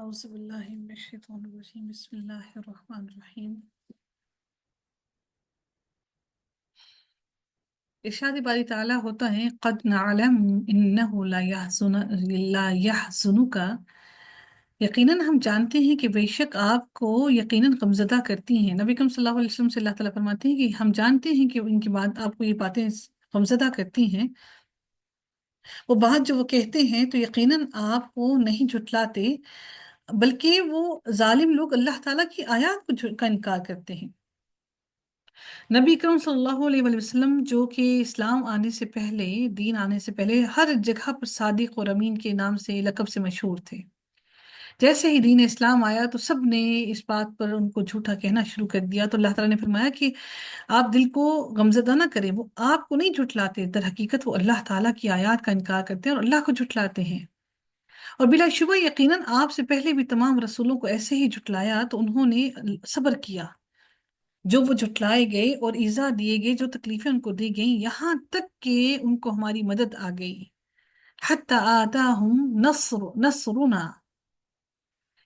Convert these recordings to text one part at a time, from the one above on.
اعوذ باللہ من الشیطان الرجیم بسم اللہ الرحمن الرحیم۔ ارشاد باری تعالیٰ ہوتا ہے قد نعلم انہ لا يحزنک، یقیناً ہم جانتے ہیں کہ بے شک آپ کو یقیناً غمزدہ کرتی ہیں۔ نبی کریم صلی اللہ علیہ وسلم سے اللہ تعالیٰ فرماتے ہیں کہ ہم جانتے ہیں کہ ان کی بات آپ کو یہ باتیں غمزدہ کرتی ہیں، وہ بات جو وہ کہتے ہیں تو یقیناً آپ کو نہیں جھٹلاتے، بلکہ وہ ظالم لوگ اللہ تعالیٰ کی آیات کا انکار کرتے ہیں۔ نبی کرم صلی اللہ علیہ وآلہ وسلم جو کہ اسلام آنے سے پہلے، دین آنے سے پہلے ہر جگہ پر صادق اور امین کے نام سے، لقب سے مشہور تھے۔ جیسے ہی دین اسلام آیا تو سب نے اس بات پر ان کو جھوٹا کہنا شروع کر دیا، تو اللہ تعالیٰ نے فرمایا کہ آپ دل کو غمزدہ نہ کریں، وہ آپ کو نہیں جھٹلاتے، در حقیقت وہ اللہ تعالیٰ کی آیات کا انکار کرتے ہیں اور اللہ کو جھٹلاتے ہیں۔ اور بلا شبہ یقیناً آپ سے پہلے بھی تمام رسولوں کو ایسے ہی جھٹلایا تو انہوں نے صبر کیا، جو وہ جھٹلائے گئے اور ایذا دیے گئے، جو تکلیفیں ان کو دی گئیں، یہاں تک کہ ان کو ہماری مدد آ گئی۔ حتی آتاہم نصرنا،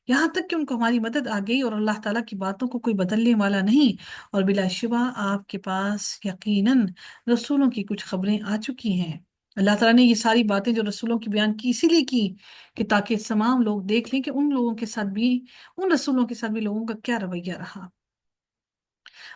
یہاں تک کہ ان کو ہماری مدد آ گئی، اور اللہ تعالیٰ کی باتوں کو کوئی بدلنے والا نہیں۔ اور بلا شبہ آپ کے پاس یقیناً رسولوں کی کچھ خبریں آ چکی ہیں۔ اللہ تعالیٰ نے یہ ساری باتیں جو رسولوں کی بیان کی اسی لیے کی کہ تاکہ تمام لوگ دیکھ لیں کہ ان لوگوں کے ساتھ بھی، ان رسولوں کے ساتھ بھی لوگوں کا کیا رویہ رہا۔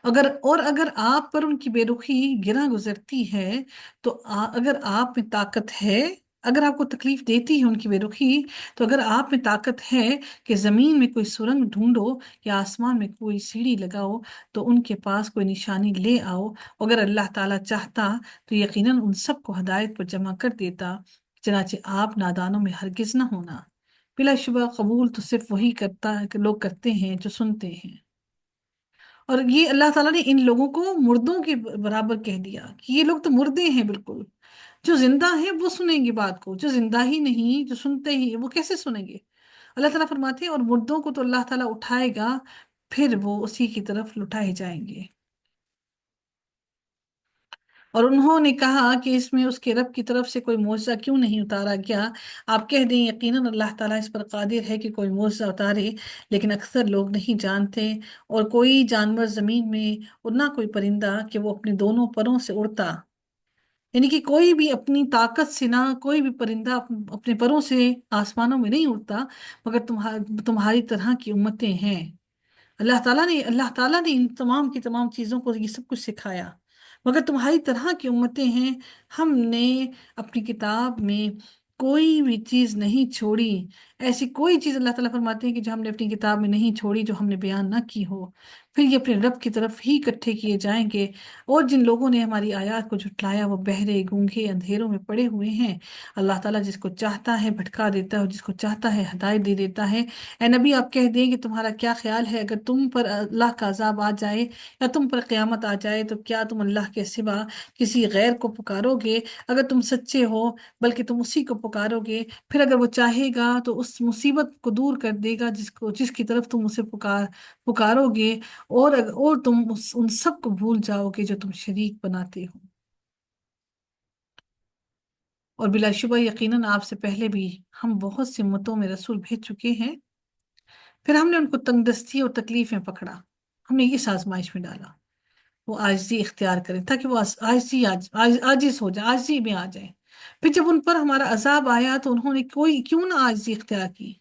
اگر آپ پر ان کی بے رخی گرہ گزرتی ہے تو اگر آپ میں طاقت ہے، اگر آپ کو تکلیف دیتی ہے ان کی بے رخی، تو اگر آپ میں طاقت ہے کہ زمین میں کوئی سرنگ ڈھونڈو یا آسمان میں کوئی سیڑھی لگاؤ تو ان کے پاس کوئی نشانی لے آؤ، اگر اللہ تعالیٰ چاہتا تو یقیناً ان سب کو ہدایت پر جمع کر دیتا، چنانچہ آپ نادانوں میں ہرگز نہ ہونا۔ بلا شبہ قبول تو صرف وہی لوگ کرتے ہیں جو سنتے ہیں۔ اور یہ اللہ تعالیٰ نے ان لوگوں کو مردوں کے برابر کہہ دیا کہ یہ لوگ تو مردے ہیں بالکل، جو زندہ ہیں وہ سنیں گے بات کو، جو زندہ ہی نہیں، جو سنتے ہی وہ کیسے سنیں گے؟ اللہ تعالیٰ فرماتے ہیں اور مردوں کو تو اللہ تعالیٰ اٹھائے گا، پھر وہ اسی کی طرف لٹائے جائیں گے۔ اور انہوں نے کہا کہ اس میں اس کے رب کی طرف سے کوئی معجزہ کیوں نہیں اتارا گیا؟ آپ کہہ دیں یقیناً اللہ تعالیٰ اس پر قادر ہے کہ کوئی معجزہ اتارے، لیکن اکثر لوگ نہیں جانتے۔ اور کوئی جانور زمین میں اور نہ کوئی پرندہ کہ وہ اپنے دونوں پروں سے اڑتا، یعنی کہ کوئی بھی اپنی طاقت سے، نہ کوئی بھی پرندہ اپنے پروں سے آسمانوں میں نہیں اڑتا، مگر تمہاری طرح کی امتیں ہیں۔ اللہ تعالیٰ نے ان تمام کی تمام چیزوں کو یہ سب کچھ سکھایا، مگر تمہاری طرح کی امتیں ہیں۔ ہم نے اپنی کتاب میں کوئی بھی چیز نہیں چھوڑی، ایسی کوئی چیز اللہ تعالیٰ فرماتے ہیں کہ جو ہم نے اپنی کتاب میں نہیں چھوڑی، جو ہم نے بیان نہ کی ہو، پھر یہ اپنے رب کی طرف ہی اکٹھے کیے جائیں گے۔ اور جن لوگوں نے ہماری آیات کو جھٹلایا وہ بہرے گونگے اندھیروں میں پڑے ہوئے ہیں۔ اللہ تعالیٰ جس کو چاہتا ہے بھٹکا دیتا ہے اور جس کو چاہتا ہے ہدایت دے دیتا ہے۔ اے نبی آپ کہہ دیں کہ تمہارا کیا خیال ہے اگر تم پر اللہ کا عذاب آ جائے یا تم پر قیامت آ جائے تو کیا تم اللہ کے سوا کسی غیر کو پکارو گے؟ اگر تم سچے ہو بلکہ تم اسی کو پکارو گے، پھر اگر وہ چاہے گا تو اس مصیبت کو دور کر دے گا جس کی طرف تم اسے پکارو گے، اور تم ان سب کو بھول جاؤ گے جو تم شریک بناتے ہو۔ اور بلا شبہ یقیناً آپ سے پہلے بھی ہم بہت سی امتوں میں رسول بھیج چکے ہیں، پھر ہم نے ان کو تنگ دستی اور تکلیف میں پکڑا، ہم نے اس آزمائش میں ڈالا وہ عاجزی اختیار کریں تاکہ وہ عاجز ہو جائے، عاجزی میں آ جائیں۔ پھر جب ان پر ہمارا عذاب آیا تو انہوں نے کیوں نہ عاجزی اختیار کی،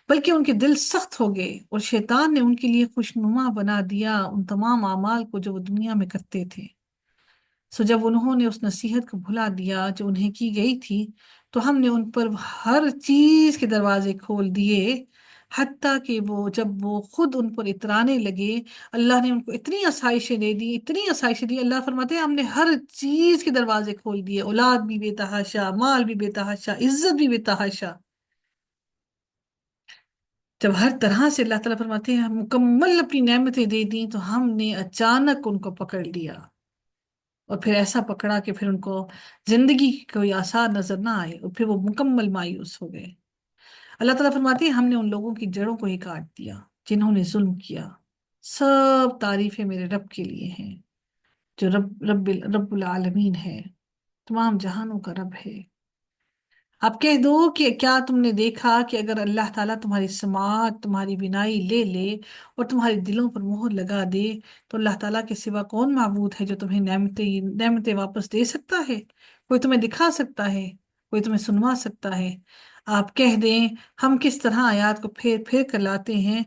بلکہ ان کے دل سخت ہو گئے، اور شیطان نے ان کے لیے خوشنما بنا دیا ان تمام اعمال کو جو وہ دنیا میں کرتے تھے۔ سو جب انہوں نے اس نصیحت کو بھلا دیا جو انہیں کی گئی تھی تو ہم نے ان پر ہر چیز کے دروازے کھول دیے، حتیٰ کہ جب وہ خود ان پر اترانے لگے، اللہ نے ان کو اتنی آسائشیں دے دی، اتنی آسائشیں دی، اللہ فرماتے ہیں ہم نے ہر چیز کے دروازے کھول دیے، اولاد بھی بے تحاشا، مال بھی بے تحاشا، عزت بھی بے تحاشا۔ جب ہر طرح سے اللہ تعالیٰ فرماتے ہیں ہم مکمل اپنی نعمتیں دے دیں تو ہم نے اچانک ان کو پکڑ لیا، اور پھر ایسا پکڑا کہ پھر ان کو زندگی کی کوئی آثار نظر نہ آئے، اور پھر وہ مکمل مایوس ہو گئے۔ اللہ تعالیٰ فرماتے ہیں ہم نے ان لوگوں کی جڑوں کو ہی کاٹ دیا جنہوں نے ظلم کیا۔ سب تعریفیں میرے رب کے لیے ہیں جو رب العالمین ہے، تمام جہانوں کا رب ہے۔ آپ کہہ دو کہ کیا تم نے دیکھا کہ اگر اللہ تعالیٰ تمہاری سماعت تمہاری بینائی لے لے اور تمہارے دلوں پر مہر لگا دے، تو اللہ تعالیٰ کے سوا کون معبود ہے جو تمہیں نعمتیں واپس دے سکتا ہے؟ کوئی تمہیں دکھا سکتا ہے؟ کوئی تمہیں سنوا سکتا ہے؟ آپ کہہ دیں ہم کس طرح آیات کو پھیر پھیر کر لاتے ہیں،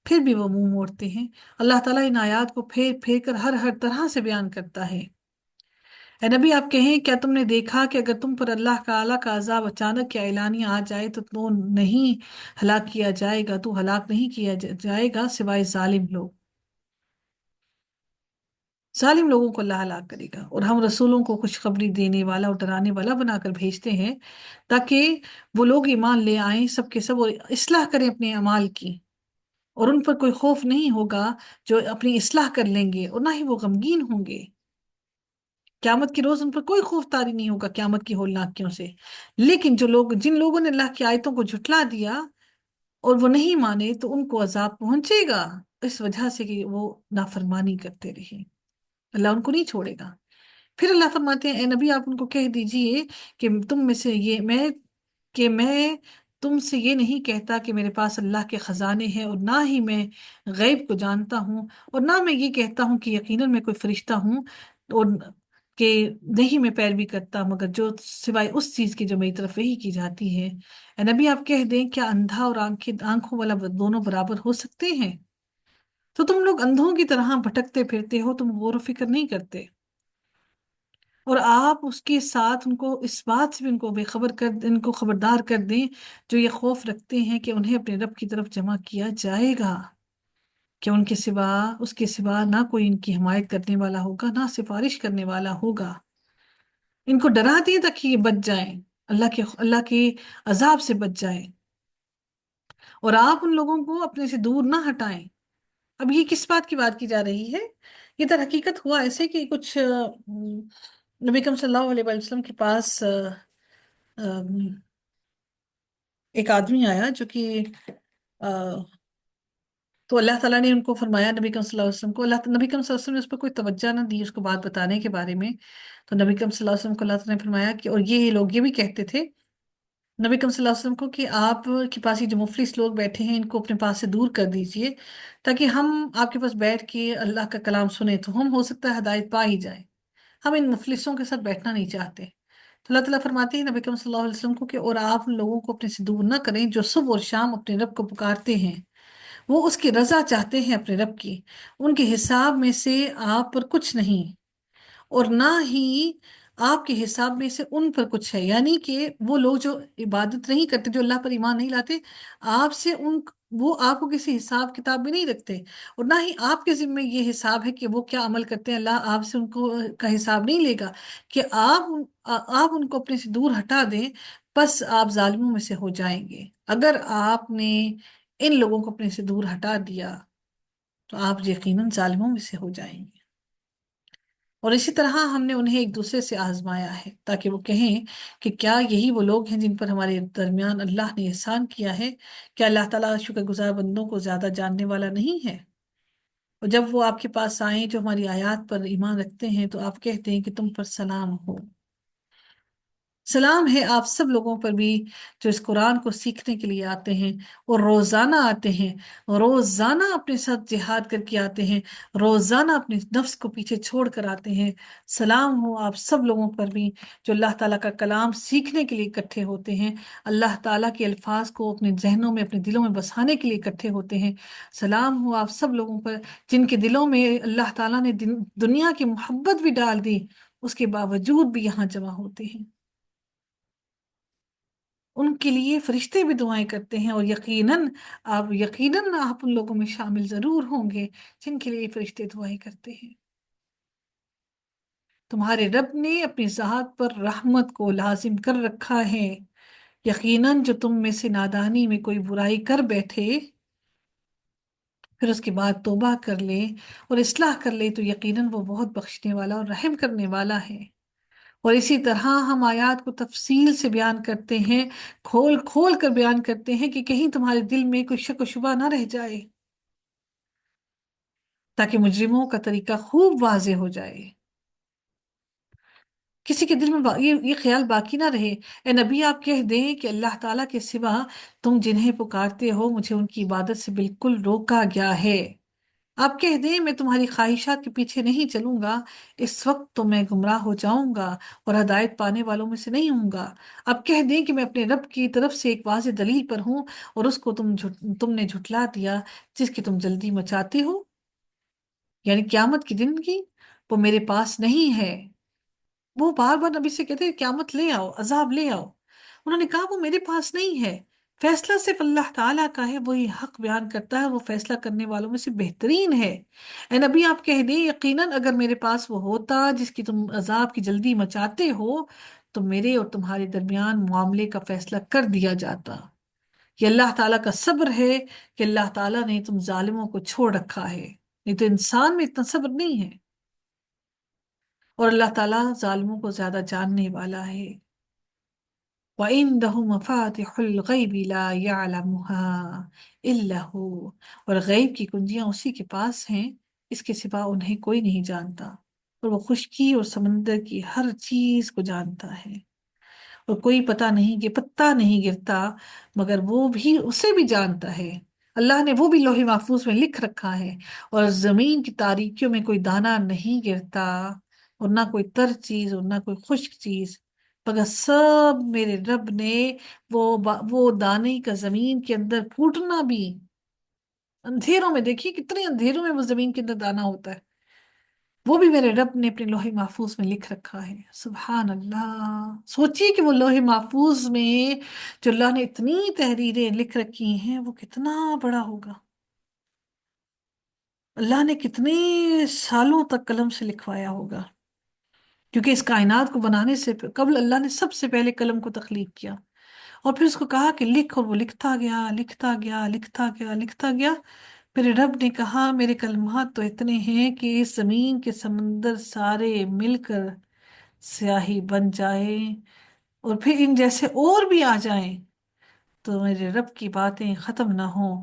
پھر بھی وہ منہ موڑتے ہیں۔ اللہ تعالیٰ ان آیات کو پھیر پھیر کر ہر طرح سے بیان کرتا ہے۔ اے نبی آپ کہیں کیا تم نے دیکھا کہ اگر تم پر اللہ تعالیٰ کا عذاب اچانک یا اعلانیہ آ جائے تو نہیں ہلاک کیا جائے گا، تو ہلاک نہیں کیا جائے گا سوائے ظالم لوگ۔ ظالم لوگوں کو اللہ ہلاک کرے گا، اور ہم رسولوں کو خوشخبری دینے والا اور ڈرانے والا بنا کر بھیجتے ہیں تاکہ وہ لوگ ایمان لے آئیں سب کے سب، اور اصلاح کریں اپنے اعمال کی، اور ان پر کوئی خوف نہیں ہوگا جو اپنی اصلاح کر لیں گے، اور نہ ہی وہ غمگین ہوں گے۔ قیامت کے روز ان پر کوئی خوف طاری نہیں ہوگا قیامت کی ہولناکیوں سے۔ لیکن جن لوگوں نے اللہ کی آیتوں کو جھٹلا دیا اور وہ نہیں مانے، تو ان کو عذاب پہنچے گا اس وجہ سے کہ وہ نافرمانی کرتے رہے۔ اللہ ان کو نہیں چھوڑے گا۔ پھر اللہ فرماتے ہیں اے نبی آپ ان کو کہہ دیجئے کہ تم میں سے میں تم سے یہ نہیں کہتا کہ میرے پاس اللہ کے خزانے ہیں، اور نہ ہی میں غیب کو جانتا ہوں، اور نہ میں یہ کہتا ہوں کہ یقیناً میں کوئی فرشتہ ہوں، اور کہ نہیں میں پیروی کرتا مگر جو سوائے اس چیز کی جو میری طرف وحی کی جاتی ہے۔ اے نبی آپ کہہ دیں کیا اندھا اور آنکھوں والا دونوں برابر ہو سکتے ہیں؟ تو تم لوگ اندھوں کی طرح بھٹکتے پھرتے ہو، تم غور و فکر نہیں کرتے، اور آپ اس کے ساتھ ان کو اس بات سے بھی ان کو خبردار کر دیں جو یہ خوف رکھتے ہیں کہ انہیں اپنے رب کی طرف جمع کیا جائے گا، کہ اس کے سوا نہ کوئی ان کی حمایت کرنے والا ہوگا نہ سفارش کرنے والا ہوگا۔ ان کو ڈرا دیں تاکہ یہ بچ جائیں، اللہ کے عذاب سے بچ جائیں، اور آپ ان لوگوں کو اپنے سے دور نہ ہٹائیں۔ اب یہ کس بات کی جا رہی ہے؟ یہ در حقیقت ہوا ایسے کہ کچھ نبی کریم صلی اللہ علیہ وسلم کے پاس ایک آدمی آیا جو کہ آ، تو اللہ تعالیٰ نے ان کو فرمایا نبی کریم صلی اللہ علیہ وسلم کو، نبی کریم صلی اللہ علیہ وسلم نے اس پر کوئی توجہ نہ دی اس کو بات بتانے کے بارے میں۔ تو نبی کریم صلی اللہ علیہ وسلم کو اللہ تعالیٰ نے فرمایا کہ، اور یہ لوگ یہ بھی کہتے تھے نبی کریم صلی اللہ علیہ وسلم کو کہ آپ کے پاس یہ جو مفلس لوگ بیٹھے ہیں ان کو اپنے پاس سے دور کر دیجئے تاکہ ہم آپ کے پاس بیٹھ کے اللہ کا کلام سنیں، تو ہم ہو سکتا ہے ہدایت پا ہی جائیں۔ ہم ان مفلسوں کے ساتھ بیٹھنا نہیں چاہتے۔ تو اللہ تعالیٰ فرماتے ہیں نبی کریم صلی اللہ علیہ وسلم کو کہ اور آپ ان لوگوں کو اپنے سے دور نہ کریں جو صبح اور شام اپنے رب کو پکارتے ہیں، وہ اس کی رضا چاہتے ہیں اپنے رب کی، ان کے حساب میں سے آپ پر کچھ نہیں، اور نہ ہی آپ کے حساب میں سے ان پر کچھ ہے، یعنی کہ وہ لوگ جو عبادت نہیں کرتے، جو اللہ پر ایمان نہیں لاتے، آپ سے وہ آپ کو کسی حساب کتاب میں نہیں رکھتے، اور نہ ہی آپ کے ذمہ یہ حساب ہے کہ وہ کیا عمل کرتے ہیں، اللہ آپ سے ان کو کا حساب نہیں لے گا کہ آپ ان کو اپنے سے دور ہٹا دیں، بس آپ ظالموں میں سے ہو جائیں گے۔ اگر آپ نے ان لوگوں کو اپنے سے دور ہٹا دیا تو آپ یقیناً ظالموں میں سے ہو جائیں گے۔ اور اسی طرح ہم نے انہیں ایک دوسرے سے آزمایا ہے تاکہ وہ کہیں کہ کیا یہی وہ لوگ ہیں جن پر ہمارے درمیان اللہ نے احسان کیا ہے؟ کیا اللہ تعالیٰ شکر گزار بندوں کو زیادہ جاننے والا نہیں ہے؟ اور جب وہ آپ کے پاس آئیں جو ہماری آیات پر ایمان رکھتے ہیں تو آپ کہتے ہیں کہ تم پر سلام ہو۔ سلام ہے آپ سب لوگوں پر بھی جو اس قرآن کو سیکھنے کے لیے آتے ہیں اور روزانہ آتے ہیں، روزانہ اپنے ساتھ جہاد کر کے آتے ہیں، روزانہ اپنے نفس کو پیچھے چھوڑ کر آتے ہیں۔ سلام ہو آپ سب لوگوں پر بھی جو اللہ تعالیٰ کا کلام سیکھنے کے لیے اکٹھے ہوتے ہیں، اللہ تعالیٰ کے الفاظ کو اپنے ذہنوں میں اپنے دلوں میں بسانے کے لیے اکٹھے ہوتے ہیں۔ سلام ہو آپ سب لوگوں پر جن کے دلوں میں اللہ تعالیٰ نے دنیا کی محبت بھی ڈال دی، اس کے باوجود بھی یہاں جمع ہوتے ہیں۔ ان کے لیے فرشتے بھی دعائیں کرتے ہیں، اور یقیناً آپ ان لوگوں میں شامل ضرور ہوں گے جن کے لیے فرشتے دعائیں کرتے ہیں۔ تمہارے رب نے اپنی ذات پر رحمت کو لازم کر رکھا ہے، یقیناً جو تم میں سے نادانی میں کوئی برائی کر بیٹھے پھر اس کے بعد توبہ کر لے اور اصلاح کر لے تو یقیناً وہ بہت بخشنے والا اور رحم کرنے والا ہے۔ اور اسی طرح ہم آیات کو تفصیل سے بیان کرتے ہیں، کھول کھول کر بیان کرتے ہیں کہ کہیں تمہارے دل میں کوئی شک و شبہ نہ رہ جائے، تاکہ مجرموں کا طریقہ خوب واضح ہو جائے۔ کسی کے دل میں یہ خیال باقی نہ رہے۔ اے نبی آپ کہہ دیں کہ اللہ تعالیٰ کے سوا تم جنہیں پکارتے ہو مجھے ان کی عبادت سے بالکل روکا گیا ہے۔ آپ کہہ دیں میں تمہاری خواہشات کے پیچھے نہیں چلوں گا، اس وقت تو میں گمراہ ہو جاؤں گا اور ہدایت پانے والوں میں سے نہیں ہوں گا۔ آپ کہہ دیں کہ میں اپنے رب کی طرف سے ایک واضح دلیل پر ہوں اور اس کو تم نے جھٹلا دیا جس کی تم جلدی مچاتے ہو، یعنی قیامت کی دن کی، وہ میرے پاس نہیں ہے۔ وہ بار بار نبی سے کہتے ہیں قیامت لے آؤ، عذاب لے آؤ، انہوں نے کہا وہ میرے پاس نہیں ہے، فیصلہ صرف اللہ تعالیٰ کا ہے، وہی حق بیان کرتا ہے، وہ فیصلہ کرنے والوں میں سے بہترین ہے۔ اے نبی آپ کہہ دیں یقیناً اگر میرے پاس وہ ہوتا جس کی تم عذاب کی جلدی مچاتے ہو تو میرے اور تمہارے درمیان معاملے کا فیصلہ کر دیا جاتا۔ یہ اللہ تعالیٰ کا صبر ہے کہ اللہ تعالیٰ نے تم ظالموں کو چھوڑ رکھا ہے، نہیں تو انسان میں اتنا صبر نہیں ہے، اور اللہ تعالیٰ ظالموں کو زیادہ جاننے والا ہے۔ وَعِندَهُ مَفَاتِحُ الْغَيْبِ لَا يَعْلَمُهَا إِلَّا هُوَ، اور غیب کی کنجیاں اسی کے پاس ہیں، اس کے سوا انہیں کوئی نہیں جانتا، اور وہ خشکی اور سمندر کی ہر چیز کو جانتا ہے، اور کوئی پتہ نہیں گرتا مگر وہ بھی اسے بھی جانتا ہے۔ اللہ نے وہ بھی لوح محفوظ میں لکھ رکھا ہے، اور زمین کی تاریکیوں میں کوئی دانہ نہیں گرتا، اور نہ کوئی تر چیز اور نہ کوئی خشک چیز، مگر سب میرے رب نے وہ دانے کا زمین کے اندر پھوٹنا بھی، اندھیروں میں، دیکھیے کتنے اندھیروں میں وہ زمین کے اندر دانا ہوتا ہے، وہ بھی میرے رب نے اپنے لوح محفوظ میں لکھ رکھا ہے۔ سبحان اللہ، سوچئے کہ وہ لوح محفوظ میں جو اللہ نے اتنی تحریریں لکھ رکھی ہیں وہ کتنا بڑا ہوگا، اللہ نے کتنے سالوں تک قلم سے لکھوایا ہوگا، کیونکہ اس کائنات کو بنانے سے قبل اللہ نے سب سے پہلے قلم کو تخلیق کیا، اور پھر اس کو کہا کہ لکھ، اور وہ لکھتا گیا لکھتا گیا لکھتا گیا لکھتا گیا۔ میرے رب نے کہا میرے کلمات تو اتنے ہیں کہ اس زمین کے سمندر سارے مل کر سیاہی بن جائے، اور پھر ان جیسے اور بھی آ جائیں تو میرے رب کی باتیں ختم نہ ہوں،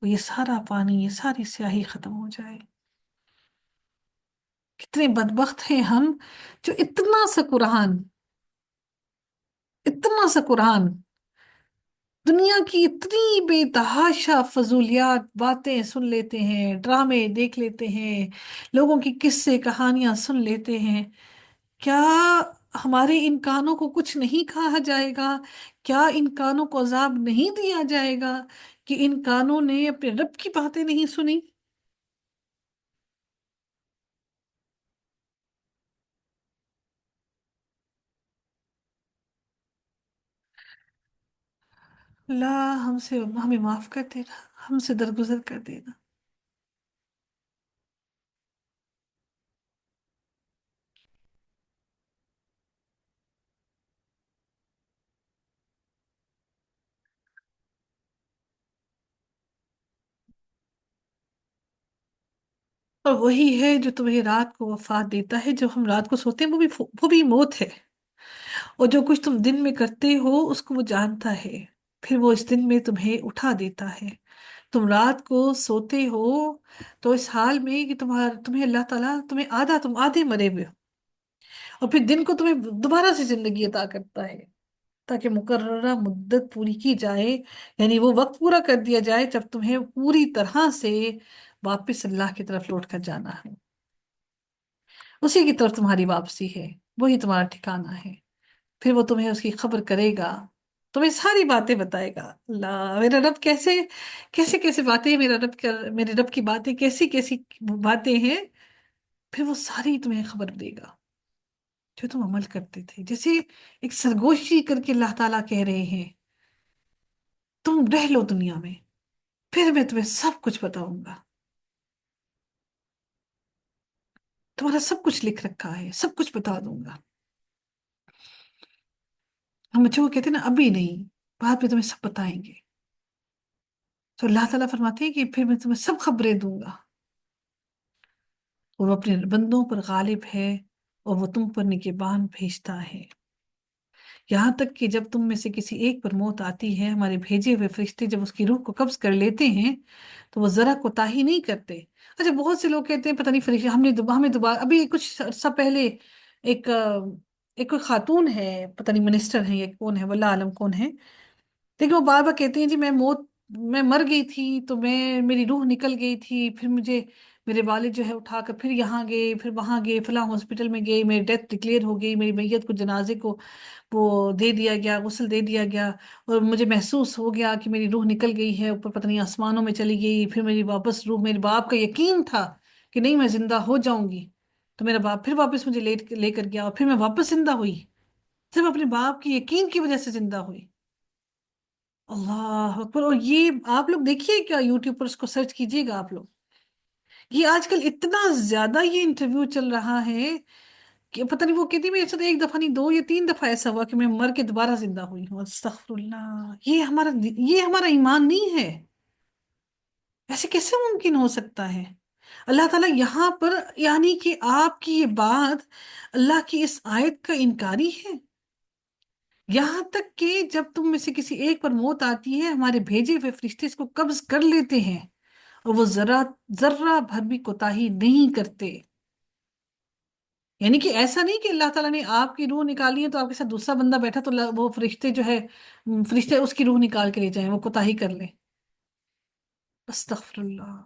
وہ یہ سارا پانی، یہ ساری سیاہی ختم ہو جائے۔ کتنے بدبخت ہیں ہم جو اتنا سا قرآن دنیا کی اتنی بے تحاشا فضولیات باتیں سن لیتے ہیں، ڈرامے دیکھ لیتے ہیں، لوگوں کی قصے کہانیاں سن لیتے ہیں۔ کیا ہمارے ان کانوں کو کچھ نہیں کہا جائے گا؟ کیا ان کانوں کو عذاب نہیں دیا جائے گا کہ ان کانوں نے اپنے رب کی باتیں نہیں سنی؟ اللہ ہمیں معاف کر دینا، ہم سے درگزر کر دینا۔ اور وہی ہے جو تمہیں رات کو وفات دیتا ہے، جو ہم رات کو سوتے ہیں وہ بھی موت ہے، اور جو کچھ تم دن میں کرتے ہو اس کو وہ جانتا ہے، پھر وہ اس دن میں تمہیں اٹھا دیتا ہے۔ تم رات کو سوتے ہو تو اس حال میں کہ تمہیں اللہ تعالیٰ تم آدھے مرے ہوئے ہو، اور پھر دن کو تمہیں دوبارہ سے زندگی عطا کرتا ہے تاکہ مقررہ مدت پوری کی جائے، یعنی وہ وقت پورا کر دیا جائے جب تمہیں پوری طرح سے واپس اللہ کی طرف لوٹ کر جانا ہے، اسی کی طرف تمہاری واپسی ہے، وہی تمہارا ٹھکانہ ہے۔ پھر وہ تمہیں اس کی خبر کرے گا، تمہیں ساری باتیں بتائے گا۔ اللہ، میرا رب کیسے کیسے کیسے باتیں، میرے رب کی باتیں کیسی کیسی باتیں ہیں، پھر وہ ساری تمہیں خبر دے گا جو تم عمل کرتے تھے، جیسے ایک سرگوشی کر کے اللہ تعالیٰ کہہ رہے ہیں تم رہ لو دنیا میں، پھر میں تمہیں سب کچھ بتاؤں گا، تمہارا سب کچھ لکھ رکھا ہے، سب کچھ بتا دوں گا۔ ہم بچوں کو کہتے ہیں نا ابھی نہیں، بعد میں تمہیں سب بتائیں گے، تو اللہ تعالیٰ فرماتے ہیں کہ پھر میں تمہیں سب خبریں دوں گا، اور وہ اپنے بندوں پر غالب ہے، اور وہ تم پر نگہبان بھیجتا ہے، یہاں تک کہ جب تم میں سے کسی ایک پر موت آتی ہے ہمارے بھیجے ہوئے فرشتے جب اس کی روح کو قبض کر لیتے ہیں تو وہ ذرا کوتاہی نہیں کرتے۔ اچھا، بہت سے لوگ کہتے ہیں پتہ نہیں فرشتے ہمیں دوبارہ ابھی کچھ عرصہ پہلے ایک کوئی خاتون ہے، پتہ نہیں منسٹر ہیں یا کون ہے، واللہ عالم کون ہے، لیکن وہ بار بار کہتی ہیں جی میں مر گئی تھی تو میری روح نکل گئی تھی، پھر مجھے میرے والد جو ہے اٹھا کر پھر یہاں گئے، پھر وہاں گئے، فلاں ہاسپٹل میں گئے، میری ڈیتھ ڈکلیئر ہو گئی، میری میت کو جنازے کو وہ دے دیا گیا، غسل دے دیا گیا، اور مجھے محسوس ہو گیا کہ میری روح نکل گئی ہے اوپر، پتہ نہیں آسمانوں میں چلی گئی، پھر میری واپس روح، میرے باپ کا یقین تھا کہ نہیں میں زندہ ہو جاؤں گی، تو میرا باپ پھر واپس مجھے لے کر گیا، اور پھر میں واپس زندہ ہوئی، صرف اپنے باپ کی یقین کی وجہ سے زندہ ہوئی۔ اللہ اکبر! اور یہ آپ لوگ دیکھیے، کیا یوٹیوب پر اس کو سرچ کیجیے گا آپ لوگ، یہ آج کل اتنا زیادہ یہ انٹرویو چل رہا ہے کہ پتہ نہیں، وہ کہتی میرے ساتھ ایک دفعہ نہیں، دو یا تین دفعہ ایسا ہوا کہ میں مر کے دوبارہ زندہ ہوئی ہوں، استغفر اللہ! یہ ہمارا ایمان نہیں ہے، ایسے کیسے ممکن ہو سکتا ہے؟ اللہ تعالیٰ یہاں پر یعنی کہ آپ کی یہ بات اللہ کی اس آیت کا انکاری ہے، یہاں تک کہ جب تم میں سے کسی ایک پر موت آتی ہے، ہمارے بھیجے ہوئے فرشتے اس کو قبض کر لیتے ہیں، اور وہ ذرا ذرہ بھر بھی کوتاہی نہیں کرتے۔ یعنی کہ ایسا نہیں کہ اللہ تعالیٰ نے آپ کی روح نکالی ہے تو آپ کے ساتھ دوسرا بندہ بیٹھا تو وہ فرشتے جو ہے، فرشتے اس کی روح نکال کے لے جائیں، وہ کوتاہی کر لیں۔ استغفر اللہ!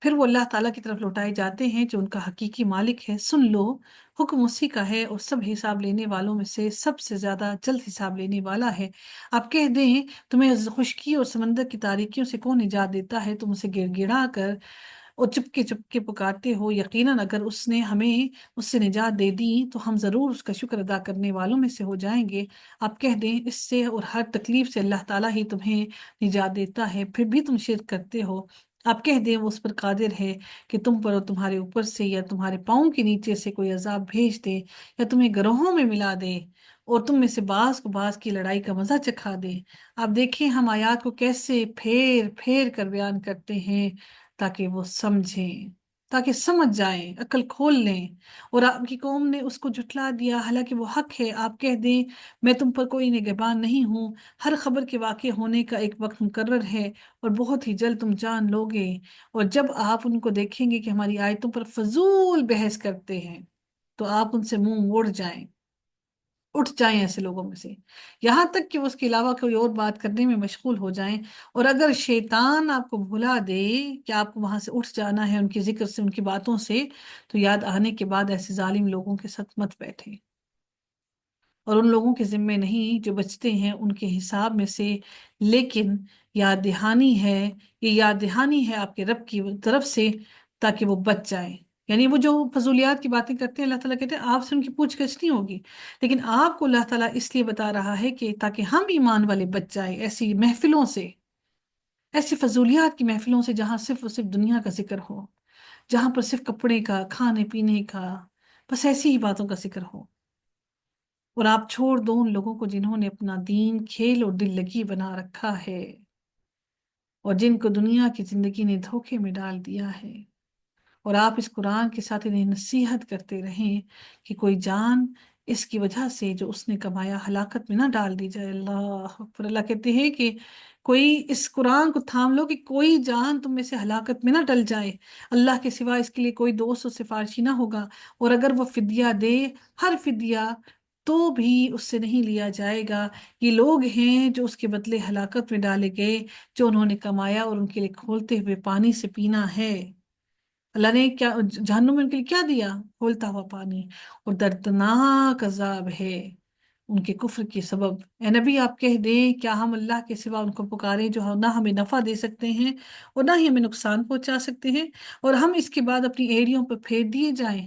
پھر وہ اللہ تعالیٰ کی طرف لوٹائے جاتے ہیں جو ان کا حقیقی مالک ہے۔ سن لو، حکم اسی کا ہے، اور سب حساب لینے والوں میں سے سب سے زیادہ جلد حساب لینے والا ہے۔ آپ کہہ دیں تمہیں خشکی اور سمندر کی تاریکیوں سے کون نجات دیتا ہے، تم اسے گڑ گڑا کر اور چپ کے پکارتے ہو، یقیناً اگر اس نے ہمیں اس سے نجات دے دی تو ہم ضرور اس کا شکر ادا کرنے والوں میں سے ہو جائیں گے۔ آپ کہہ دیں اس سے اور ہر تکلیف سے اللہ تعالیٰ ہی تمہیں نجات دیتا ہے، پھر بھی تم شرک کرتے ہو۔ آپ کہہ دیں وہ اس پر قادر ہے کہ تم پر اور تمہارے اوپر سے یا تمہارے پاؤں کے نیچے سے کوئی عذاب بھیج دے، یا تمہیں گروہوں میں ملا دے، اور تم میں سے بعض کو بعض کی لڑائی کا مزہ چکھا دے۔ آپ دیکھیں ہم آیات کو کیسے پھیر پھیر کر بیان کرتے ہیں تاکہ وہ سمجھیں، تاکہ سمجھ جائیں، عقل کھول لیں۔ اور آپ کی قوم نے اس کو جھٹلا دیا حالانکہ وہ حق ہے۔ آپ کہہ دیں میں تم پر کوئی نگہبان نہیں ہوں، ہر خبر کے واقع ہونے کا ایک وقت مقرر ہے، اور بہت ہی جلد تم جان لوگے۔ اور جب آپ ان کو دیکھیں گے کہ ہماری آیتوں پر فضول بحث کرتے ہیں تو آپ ان سے منہ موڑ جائیں، اٹھ جائیں ایسے لوگوں میں سے، یہاں تک کہ وہ اس کے علاوہ کوئی اور بات کرنے میں مشغول ہو جائیں۔ اور اگر شیطان آپ کو بھلا دے کہ آپ کو وہاں سے اٹھ جانا ہے ان کے ذکر سے، ان کی باتوں سے، تو یاد آنے کے بعد ایسے ظالم لوگوں کے ساتھ مت بیٹھے، اور ان لوگوں کے ذمے نہیں جو بچتے ہیں ان کے حساب میں سے، لیکن یاد دہانی ہے، یہ یاد دہانی ہے آپ کے رب کی طرف سے تاکہ وہ بچ جائیں۔ یعنی وہ جو فضولیات کی باتیں کرتے ہیں، اللہ تعالیٰ کہتے ہیں آپ سے ان کی پوچھ گچھ نہیں ہوگی، لیکن آپ کو اللہ تعالیٰ اس لیے بتا رہا ہے کہ تاکہ ہم ایمان والے بچ جائیں ایسی محفلوں سے، ایسی فضولیات کی محفلوں سے جہاں صرف اور صرف دنیا کا ذکر ہو، جہاں پر صرف کپڑے کا، کھانے پینے کا، بس ایسی ہی باتوں کا ذکر ہو۔ اور آپ چھوڑ دو ان لوگوں کو جنہوں نے اپنا دین کھیل اور دل لگی بنا رکھا ہے، اور جن کو دنیا کی زندگی نے دھوکے میں ڈال دیا ہے، اور آپ اس قرآن کے ساتھ انہیں نصیحت کرتے رہیں کہ کوئی جان اس کی وجہ سے جو اس نے کمایا ہلاکت میں نہ ڈال دی جائے۔ اللہ اکبر! اللہ کہتے ہیں کہ کوئی اس قرآن کو تھام لو کہ کوئی جان تم میں سے ہلاکت میں نہ ڈل جائے، اللہ کے سوا اس کے لیے کوئی دوست و سفارشی نہ ہوگا، اور اگر وہ فدیہ دے، ہر فدیہ، تو بھی اس سے نہیں لیا جائے گا۔ یہ لوگ ہیں جو اس کے بدلے ہلاکت میں ڈالے گئے، جو انہوں نے کمایا اور ان کے لیے کھولتے ہوئے پانی سے پینا ہے۔ اللہ نے کیا جہنم میں ان کے لیے کیا دیا؟ کھولتا ہوا پانی، اور دردناک عذاب ہے ان کے کفر کے سبب۔ اے نبی آپ کہہ دیں کیا ہم اللہ کے سوا ان کو پکاریں جو نہ ہمیں نفع دے سکتے ہیں اور نہ ہی ہمیں نقصان پہنچا سکتے ہیں، اور ہم اس کے بعد اپنی ایڑیوں پر پھیر دیے جائیں،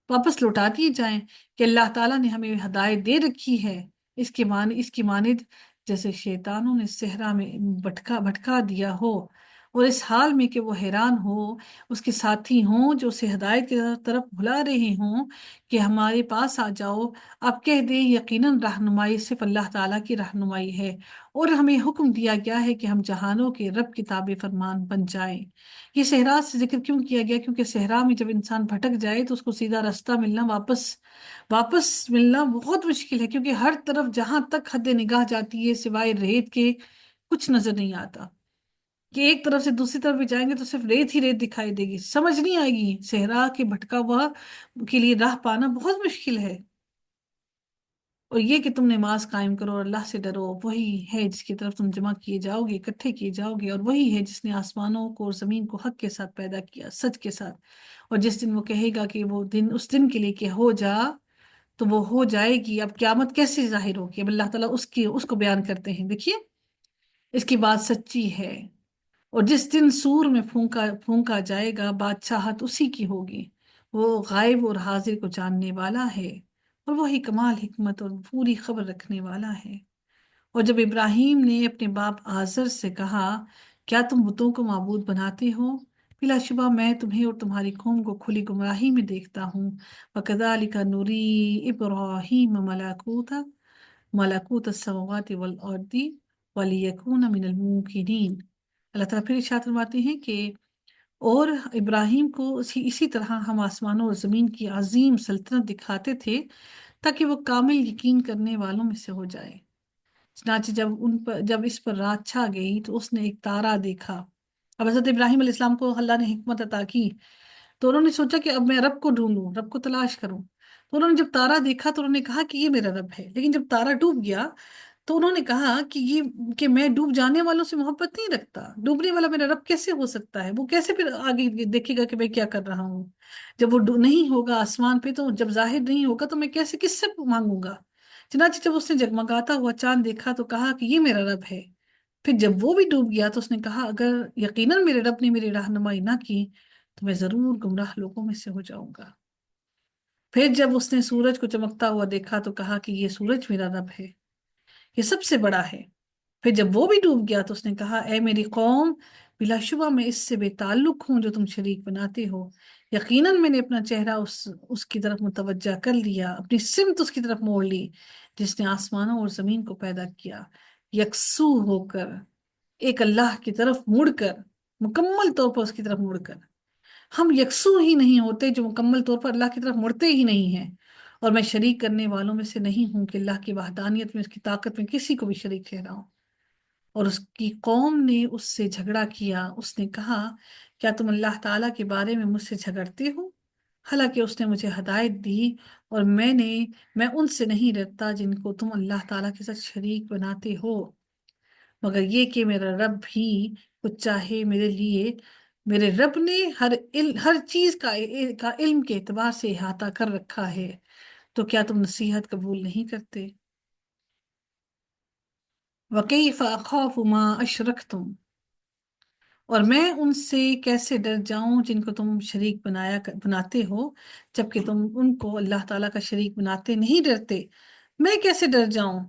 واپس لوٹا دیے جائیں کہ اللہ تعالیٰ نے ہمیں ہدایت دے رکھی ہے، اس کی مانند جیسے شیطانوں نے صحرا میں بھٹکا دیا ہو، اور اس حال میں کہ وہ حیران ہو، اس کے ساتھی ہوں جو اسے ہدایت کی طرف بلا رہے ہوں کہ ہمارے پاس آ جاؤ۔ آپ کہہ دیں یقیناً رہنمائی صرف اللہ تعالیٰ کی رہنمائی ہے، اور ہمیں حکم دیا گیا ہے کہ ہم جہانوں کے رب کی تابع فرمان بن جائیں۔ یہ صحرا سے ذکر کیوں کیا گیا؟ کیونکہ صحرا میں جب انسان بھٹک جائے تو اس کو سیدھا راستہ ملنا، واپس ملنا بہت مشکل ہے، کیونکہ ہر طرف جہاں تک حد نگاہ جاتی ہے سوائے ریت کے کچھ نظر نہیں آتا۔ کہ ایک طرف سے دوسری طرف بھی جائیں گے تو صرف ریت ہی ریت دکھائی دے گی، سمجھ نہیں آئے گی، صحرا کے بھٹکا ہوا کے لیے راہ پانا بہت مشکل ہے۔ اور یہ کہ تم نماز قائم کرو اور اللہ سے ڈرو، وہی ہے جس کی طرف تم جمع کیے جاؤ گے، اکٹھے کیے جاؤ گے، اور وہی ہے جس نے آسمانوں کو اور زمین کو حق کے ساتھ پیدا کیا، سچ کے ساتھ۔ اور جس دن وہ کہے گا کہ وہ دن اس دن کے لیے کہ ہو جا، تو وہ ہو جائے گی۔ اب قیامت کیسے ظاہر ہوگی؟ اب اللہ تعالیٰ اس کو بیان کرتے ہیں، دیکھیے، اس کی بات سچی ہے۔ اور جس دن سور میں پھونکا پھونکا جائے گا، بادشاہت اسی کی ہوگی، وہ غائب اور حاضر کو جاننے والا ہے، اور وہی کمال حکمت اور پوری خبر رکھنے والا ہے۔ اور جب ابراہیم نے اپنے باپ آزر سے کہا، کیا تم بتوں کو معبود بناتے ہو؟ بلا شبہ میں تمہیں اور تمہاری قوم کو کھلی گمراہی میں دیکھتا ہوں۔ وَكَذَلِكَ نُرِي إِبْرَاهِيمَ مَلَكُوتَ السَّمَاوَاتِ وَالْأَرْضِ وَلِيَكُونَ مِنَ الْمُوقِنِينَ۔ اللہ تعالیٰ پھر ارشاد فرماتے ہیں کہ اور ابراہیم کو اسی طرح ہم آسمانوں اور زمین کی عظیم سلطنت دکھاتے تھے تاکہ وہ کامل یقین کرنے والوں میں سے ہو جائے۔ چنانچہ جب اس پر رات چھا گئی تو اس نے ایک تارا دیکھا۔ اب حضرت ابراہیم علیہ السلام کو اللہ نے حکمت عطا کی، تو انہوں نے سوچا کہ اب میں رب کو ڈھونڈوں، رب کو تلاش کروں۔ تو انہوں نے جب تارا دیکھا تو انہوں نے کہا کہ یہ میرا رب ہے، لیکن جب تارا ڈوب گیا تو انہوں نے کہا کہ میں ڈوب جانے والوں سے محبت نہیں رکھتا، ڈوبنے والا میرا رب کیسے ہو سکتا ہے؟ وہ کیسے پھر آگے دیکھے گا کہ میں کیا کر رہا ہوں؟ جب وہ نہیں ہوگا آسمان پہ، تو جب ظاہر نہیں ہوگا تو میں کیسے کس سے مانگوں گا؟ چنانچہ جب اس نے جگمگاتا ہوا چاند دیکھا تو کہا کہ یہ میرا رب ہے۔ پھر جب وہ بھی ڈوب گیا تو اس نے کہا، اگر یقیناً میرے رب نے میری رہنمائی نہ کی تو میں ضرور گمراہ لوگوں میں سے ہو جاؤں گا۔ پھر جب اس نے سورج کو چمکتا ہوا دیکھا تو کہا کہ یہ سورج میرا رب ہے، یہ سب سے بڑا ہے۔ پھر جب وہ بھی ڈوب گیا تو اس نے کہا، اے میری قوم، بلا شبہ میں اس سے بے تعلق ہوں جو تم شریک بناتے ہو۔ یقیناً میں نے اپنا چہرہ اس کی طرف متوجہ کر لیا، اپنی سمت اس کی طرف موڑ لی جس نے آسمانوں اور زمین کو پیدا کیا، یکسو ہو کر، ایک اللہ کی طرف مڑ کر، مکمل طور پر اس کی طرف مڑ کر۔ ہم یکسو ہی نہیں ہوتے جو مکمل طور پر اللہ کی طرف مڑتے ہی نہیں ہیں۔ اور میں شریک کرنے والوں میں سے نہیں ہوں کہ اللہ کی وحدانیت میں، اس کی طاقت میں کسی کو بھی شریک ٹھہراؤں۔ اور اس کی قوم نے اس سے جھگڑا کیا، اس نے کہا، کیا تم اللہ تعالیٰ کے بارے میں مجھ سے جھگڑتے ہو؟ حالانکہ اس نے مجھے ہدایت دی، اور میں ان سے نہیں ڈرتا جن کو تم اللہ تعالیٰ کے ساتھ شریک بناتے ہو، مگر یہ کہ میرا رب بھی کچھ چاہے میرے لیے۔ میرے رب نے ہر چیز کا علم کے اعتبار سے احاطہ کر رکھا ہے، تو کیا تم نصیحت قبول نہیں کرتے؟ وَكَيْفَ أَخَافُ مَا أَشْرَكْتُمْ، اور میں ان سے کیسے ڈر جاؤں جن کو تم شریک بناتے ہو، جبکہ تم ان کو اللہ تعالیٰ کا شریک بناتے نہیں ڈرتے۔ میں کیسے ڈر جاؤں؟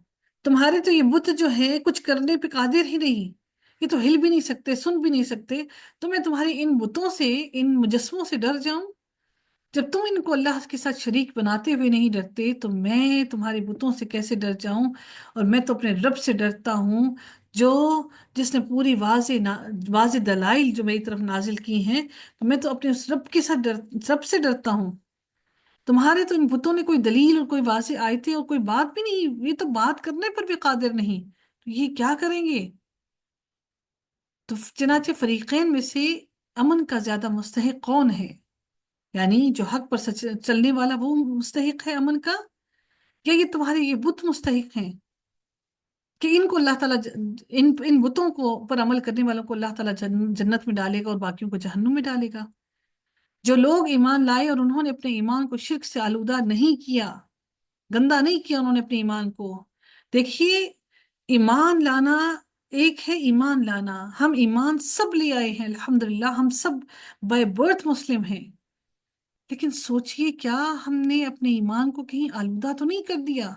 تمہارے تو یہ بت جو ہے کچھ کرنے پہ قادر ہی نہیں، یہ تو ہل بھی نہیں سکتے، سن بھی نہیں سکتے، تو میں تمہاری ان بتوں سے، ان مجسموں سے ڈر جاؤں؟ جب تم ان کو اللہ کے ساتھ شریک بناتے ہوئے نہیں ڈرتے تو میں تمہاری بتوں سے کیسے ڈر جاؤں؟ اور میں تو اپنے رب سے ڈرتا ہوں جو جس نے پوری واضح دلائل جو میری طرف نازل کی ہیں، تو میں تو اپنے اس رب کے ساتھ رب سے ڈرتا ہوں۔ تمہارے تو ان بتوں نے کوئی دلیل اور کوئی واضح آیتیں اور کوئی بات بھی نہیں، یہ تو بات کرنے پر بھی قادر نہیں، تو یہ کیا کریں گے؟ تو چنانچہ فریقین میں سے امن کا زیادہ مستحق کون ہے؟ یعنی جو حق پر چلنے والا وہ مستحق ہے امن کا، یا یہ تمہارے یہ بت مستحق ہیں کہ ان کو اللہ تعالیٰ ان بتوں کو پر عمل کرنے والوں کو اللہ تعالیٰ جنت میں ڈالے گا اور باقیوں کو جہنم میں ڈالے گا؟ جو لوگ ایمان لائے اور انہوں نے اپنے ایمان کو شرک سے آلودہ نہیں کیا، گندا نہیں کیا انہوں نے اپنے ایمان کو۔ دیکھیے، ایمان لانا ایک ہے، ایمان لانا، ہم ایمان سب لے آئے ہیں الحمدللہ، ہم سب بائی برتھ مسلم ہیں، لیکن سوچئے کیا ہم نے اپنے ایمان کو کہیں آلودہ تو نہیں کر دیا؟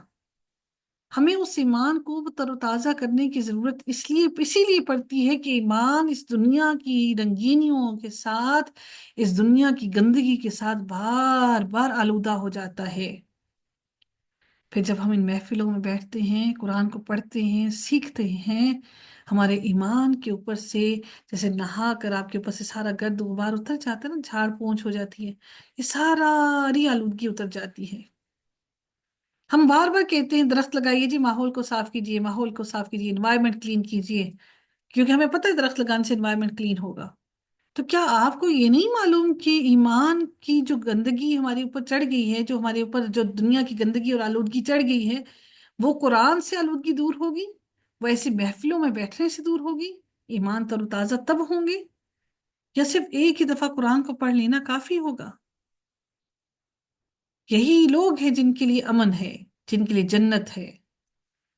ہمیں اس ایمان کو تر و تازہ کرنے کی ضرورت اسی لیے پڑتی ہے کہ ایمان اس دنیا کی رنگینیوں کے ساتھ، اس دنیا کی گندگی کے ساتھ بار بار آلودہ ہو جاتا ہے۔ پھر جب ہم ان محفلوں میں بیٹھتے ہیں، قرآن کو پڑھتے ہیں، سیکھتے ہیں، ہمارے ایمان کے اوپر سے جیسے نہا کر آپ کے اوپر سے سارا گرد و غبار اتر جاتا ہے نا، جھاڑ پونچھ ہو جاتی ہے، یہ ساری آلودگی اتر جاتی ہے۔ ہم بار بار کہتے ہیں درخت لگائیے جی، ماحول کو صاف کیجیے، ماحول کو صاف کیجیے، انوائرمنٹ کلین کیجیے، کیونکہ ہمیں پتہ ہے درخت لگانے سے انوائرمنٹ کلین ہوگا۔ تو کیا آپ کو یہ نہیں معلوم کہ ایمان کی جو گندگی ہمارے اوپر چڑھ گئی ہے، جو ہمارے اوپر جو دنیا کی گندگی اور آلودگی چڑھ گئی ہے، وہ قرآن سے آلودگی دور ہوگی، وہ ایسی محفلوں میں بیٹھنے سے دور ہوگی؟ ایمان تر و تازہ تب ہوں گے، یا صرف ایک ہی دفعہ قرآن کو پڑھ لینا کافی ہوگا؟ یہی لوگ ہیں جن کے لیے امن ہے، جن کے لیے جنت ہے،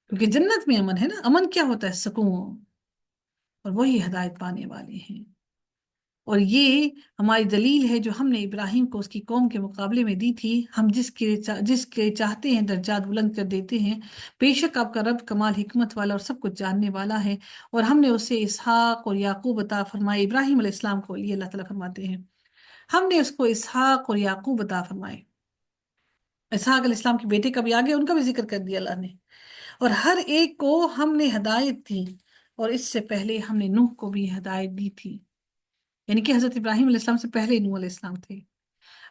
کیونکہ جنت میں امن ہے نا۔ امن کیا ہوتا ہے؟ سکون، اور وہی ہدایت پانے والے ہیں۔ اور یہ ہماری دلیل ہے جو ہم نے ابراہیم کو اس کی قوم کے مقابلے میں دی تھی، ہم جس کے چاہتے ہیں درجات بلند کر دیتے ہیں۔ بے شک آپ کا رب کمال حکمت والا اور سب کچھ جاننے والا ہے۔ اور ہم نے اسے اسحاق اور یعقوب عطا فرمائے۔ ابراہیم علیہ السلام کو یہ اللہ تعالیٰ فرماتے ہیں، ہم نے اس کو اسحاق اور یعقوب عطا فرمائے۔ اسحاق علیہ السلام کے بیٹے کا بھی آگے ان کا بھی ذکر کر دیا اللہ نے۔ اور ہر ایک کو ہم نے ہدایت دی، اور اس سے پہلے ہم نے نوح کو بھی ہدایت دی تھی۔ یعنی کہ حضرت ابراہیم علیہ السلام سے پہلے نوح علیہ السلام تھے۔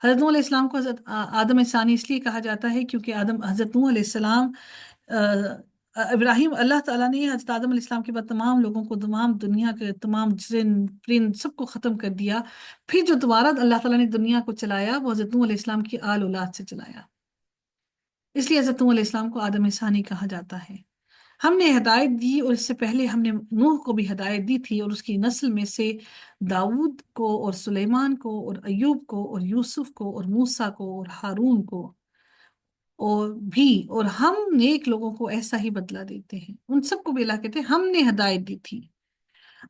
حضرت نوح علیہ السلام کو حضرت آدم ثانی اس لیے کہا جاتا ہے کیونکہ حضرت نوح علیہ السلام ابراہیم اللہ تعالیٰ نے حضرت آدم علیہ السلام کے بعد تمام لوگوں کو، تمام دنیا کے تمام جن پرند سب کو ختم کر دیا۔ پھر جو دوبارہ اللہ تعالیٰ نے دنیا کو چلایا وہ حضرت نوح علیہ السلام کی آل اولاد سے چلایا، اس لیے حضرت نوح علیہ السلام کو آدم ثانی کہا جاتا ہے۔ ہم نے ہدایت دی، اور اس سے پہلے ہم نے نوح کو بھی ہدایت دی تھی، اور اس کی نسل میں سے داؤد کو اور سلیمان کو اور ایوب کو اور یوسف کو اور موسیٰ کو اور ہارون کو، اور ہم نیک لوگوں کو ایسا ہی بدلہ دیتے ہیں۔ ان سب کو بھی اللہ کہتے ہیں ہم نے ہدایت دی تھی۔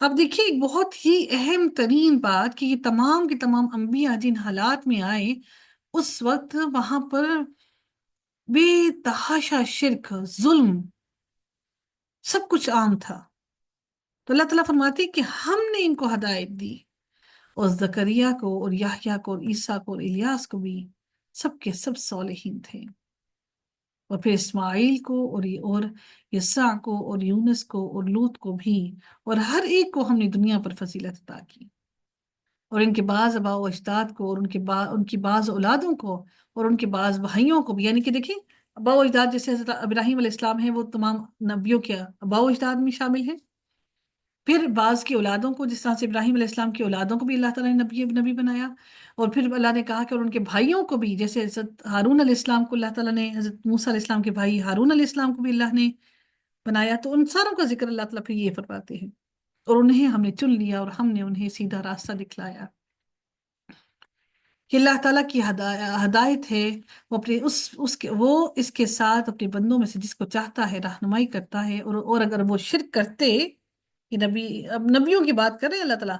اب دیکھیے ایک بہت ہی اہم ترین بات کہ یہ تمام کے تمام انبیاء جن حالات میں آئے، اس وقت وہاں پر بے تحاشا شرک، ظلم، سب کچھ عام تھا۔ تو اللہ تعالیٰ فرماتی کہ ہم نے ان کو ہدایت دی، اور زکریا کو اور یحییٰ کو اور عیسیٰ کو اور الیاس کو بھی، سب کے سب صالحین تھے۔ اور پھر اسماعیل کو اور یسع کو اور یونس کو اور لوط کو بھی، اور ہر ایک کو ہم نے دنیا پر فضیلت عطا کی، اور ان کے بعض آباء و اجداد کو، اور ان کی بعض اولادوں کو، اور ان کے بعض بھائیوں کو بھی۔ یعنی کہ دیکھیں آباء و اجداد جیسے حضرت ابراہیم علیہ السلام ہیں، وہ تمام نبیوں کے آباء و اجداد میں شامل ہیں۔ پھر بعض کی اولادوں کو، جس طرح سے ابراہیم علیہ السلام کی اولادوں کو بھی اللہ تعالیٰ نے نبی بنایا، اور پھر اللہ نے کہا کہ اور ان کے بھائیوں کو بھی، جیسے حضرت ہارون علیہ السلام کو اللہ تعالیٰ نے، حضرت موسیٰ علیہ السلام کے بھائی ہارون علیہ السلام کو بھی اللہ نے بنایا۔ تو ان ساروں کا ذکر اللہ تعالیٰ پھر یہ فرماتے ہیں، اور انہیں ہم نے چن لیا، اور ہم نے انہیں سیدھا راستہ دکھلایا۔ کہ اللہ تعالیٰ کی ہدایت ہے، وہ اپنے وہ اس کے ساتھ اپنے بندوں میں سے جس کو چاہتا ہے رہنمائی کرتا ہے، اور اگر وہ شرک کرتے، یہ اب نبیوں کی بات کر رہے ہیں اللہ تعالیٰ،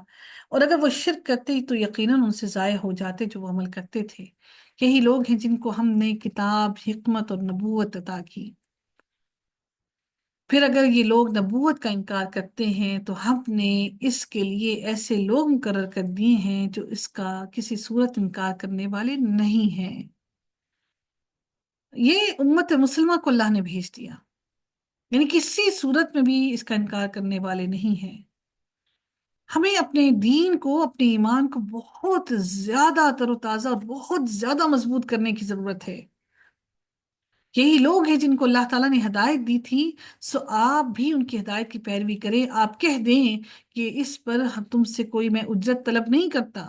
اور اگر وہ شرک کرتے تو یقیناً ان سے ضائع ہو جاتے جو وہ عمل کرتے تھے۔ یہی لوگ ہیں جن کو ہم نے کتاب، حکمت اور نبوت عطا کی۔ پھر اگر یہ لوگ نبوت کا انکار کرتے ہیں تو ہم نے اس کے لیے ایسے لوگ مقرر کر دیے ہیں جو اس کا کسی صورت انکار کرنے والے نہیں ہیں۔ یہ امت مسلمہ کو اللہ نے بھیج دیا، یعنی کسی صورت میں بھی اس کا انکار کرنے والے نہیں ہیں۔ ہمیں اپنے دین کو، اپنے ایمان کو بہت زیادہ تر و تازہ اور بہت زیادہ مضبوط کرنے کی ضرورت ہے۔ یہی لوگ ہیں جن کو اللہ تعالیٰ نے ہدایت دی تھی، سو آپ بھی ان کی ہدایت کی پیروی کریں۔ آپ کہہ دیں کہ اس پر تم سے میں اجرت طلب نہیں کرتا،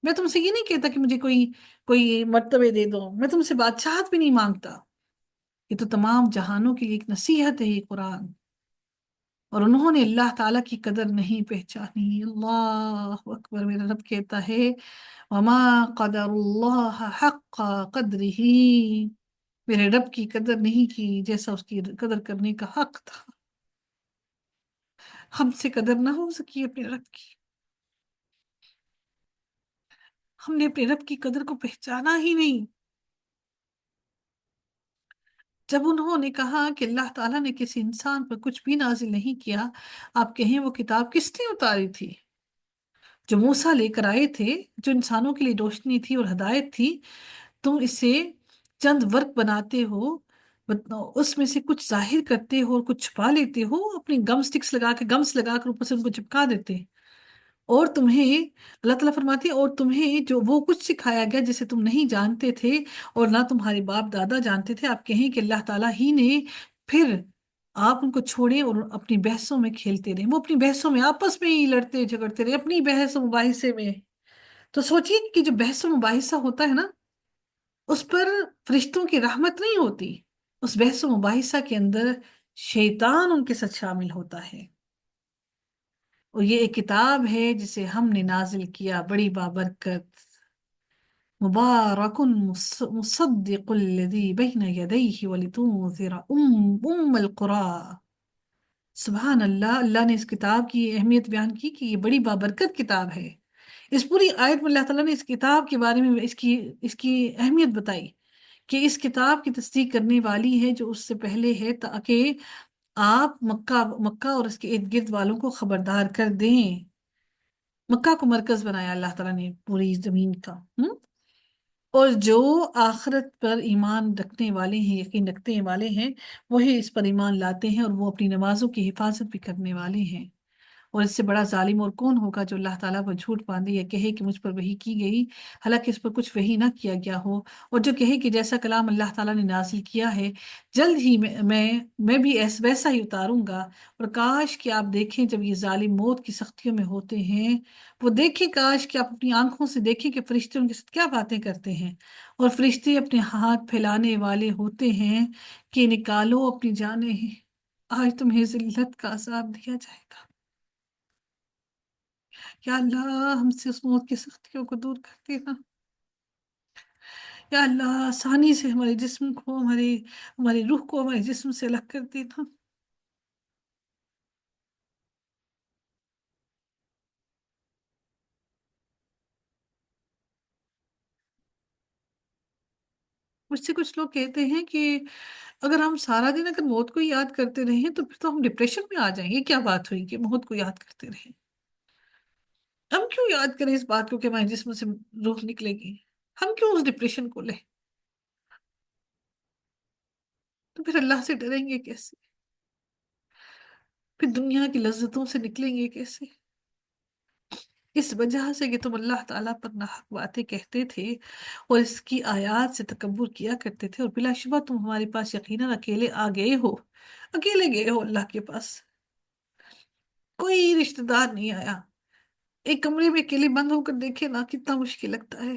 میں تم سے یہ نہیں کہتا کہ مجھے کوئی مرتبے دے دو، میں تم سے بادشاہت بھی نہیں مانگتا۔ یہ تو تمام جہانوں کے لیے ایک نصیحت ہے یہ قرآن، اور انہوں نے اللہ تعالیٰ کی قدر نہیں پہچانی۔ اللہ اکبر، میرا رب کہتا ہے وما قدر اللہ حق قدرہ، میرے رب کی قدر نہیں کی جیسا اس کی قدر کرنے کا حق تھا۔ ہم سے قدر نہ ہو سکی اپنے رب کی، ہم نے اپنے رب کی قدر کو پہچانا ہی نہیں۔ جب انہوں نے کہا کہ اللہ تعالیٰ نے کسی انسان پر کچھ بھی نازل نہیں کیا، آپ کہیں وہ کتاب کس نے اتاری تھی؟ جو موسیٰ لے کر آئے تھے، جو انسانوں کے لیے روشنی تھی اور ہدایت تھی، تم اسے چند ورق بناتے ہو، اس میں سے کچھ ظاہر کرتے ہو اور کچھ چھپا لیتے ہو، اپنی گمس لگا کر اوپر سے ان کو چپکا دیتے، اور تمہیں اللہ تعالیٰ فرماتی ہے اور تمہیں جو وہ کچھ سکھایا گیا جسے تم نہیں جانتے تھے اور نہ تمہارے باپ دادا جانتے تھے، آپ کہیں کہ اللہ تعالیٰ ہی نے پھر آپ ان کو چھوڑیں اور اپنی بحثوں میں کھیلتے رہیں، وہ اپنی بحثوں میں آپس میں ہی لڑتے جھگڑتے رہے اپنی بحث و مباحثے میں۔ تو سوچئے کہ جو بحث و مباحثہ ہوتا ہے نا، اس پر فرشتوں کی رحمت نہیں ہوتی، اس بحث و مباحثہ کے اندر شیطان ان کے ساتھ شامل ہوتا ہے۔ اور یہ ایک کتاب ہے جسے ہم نے نازل کیا، بڑی بابرکت، مبارک مصدق الذی بین یدیہ ولتنذر القری۔ سبحان اللہ، اللہ نے اس کتاب کی اہمیت بیان کی کہ یہ بڑی بابرکت کتاب ہے۔ اس پوری آیت میں اللہ تعالیٰ نے اس کتاب کے بارے میں اس کی اہمیت بتائی کہ اس کتاب کی تصدیق کرنے والی ہے جو اس سے پہلے ہے، تاکہ آپ مکہ اور اس کے ارد گرد والوں کو خبردار کر دیں۔ مکہ کو مرکز بنایا اللہ تعالیٰ نے پوری زمین کا۔ اور جو آخرت پر ایمان رکھنے والے ہیں، یقین رکھنے والے ہیں، وہی اس پر ایمان لاتے ہیں، اور وہ اپنی نمازوں کی حفاظت بھی کرنے والے ہیں۔ اور اس سے بڑا ظالم اور کون ہوگا جو اللہ تعالیٰ پر جھوٹ باندھے یا کہے کہ مجھ پر وحی کی گئی، حالانکہ اس پر کچھ وحی نہ کیا گیا ہو، اور جو کہے کہ جیسا کلام اللہ تعالیٰ نے نازل کیا ہے جلد ہی میں بھی ویسا ہی اتاروں گا۔ اور کاش کہ آپ دیکھیں جب یہ ظالم موت کی سختیوں میں ہوتے ہیں، وہ دیکھیں، کاش کہ آپ اپنی آنکھوں سے دیکھیں کہ فرشتے ان کے ساتھ کیا باتیں کرتے ہیں، اور فرشتے اپنے ہاتھ پھیلانے والے ہوتے ہیں کہ نکالو اپنی جانیں، آج تمہیں ذلت کا عذاب دیا جائے گا۔ یا اللہ ہم سے اس موت کی سختیوں کو دور کر دینا۔ یا اللہ آسانی سے ہمارے جسم کو، ہماری روح کو ہمارے جسم سے الگ کر دینا۔ مجھ سے کچھ لوگ کہتے ہیں کہ اگر ہم سارا دن اگر موت کو یاد کرتے رہیں تو پھر تو ہم ڈپریشن میں آ جائیں گے، کیا بات ہوئی کہ موت کو یاد کرتے رہیں؟ ہم کیوں یاد کریں اس بات کو کہ ہمارے جسم سے روح نکلے گی؟ ہم کیوں اس ڈپریشن کو لیں؟ تو پھر اللہ سے ڈریں گے کیسے؟ پھر دنیا کی لذتوں سے نکلیں گے کیسے؟ اس وجہ سے کہ تم اللہ تعالیٰ پر ناحق باتیں کہتے تھے اور اس کی آیات سے تکبر کیا کرتے تھے، اور بلا شبہ تم ہمارے پاس یقیناً اکیلے آ گئے ہو، اکیلے گئے ہو اللہ کے پاس، کوئی رشتہ دار نہیں آیا۔ ایک کمرے میں اکیلے بند ہو کر دیکھے نا کتنا مشکل لگتا ہے۔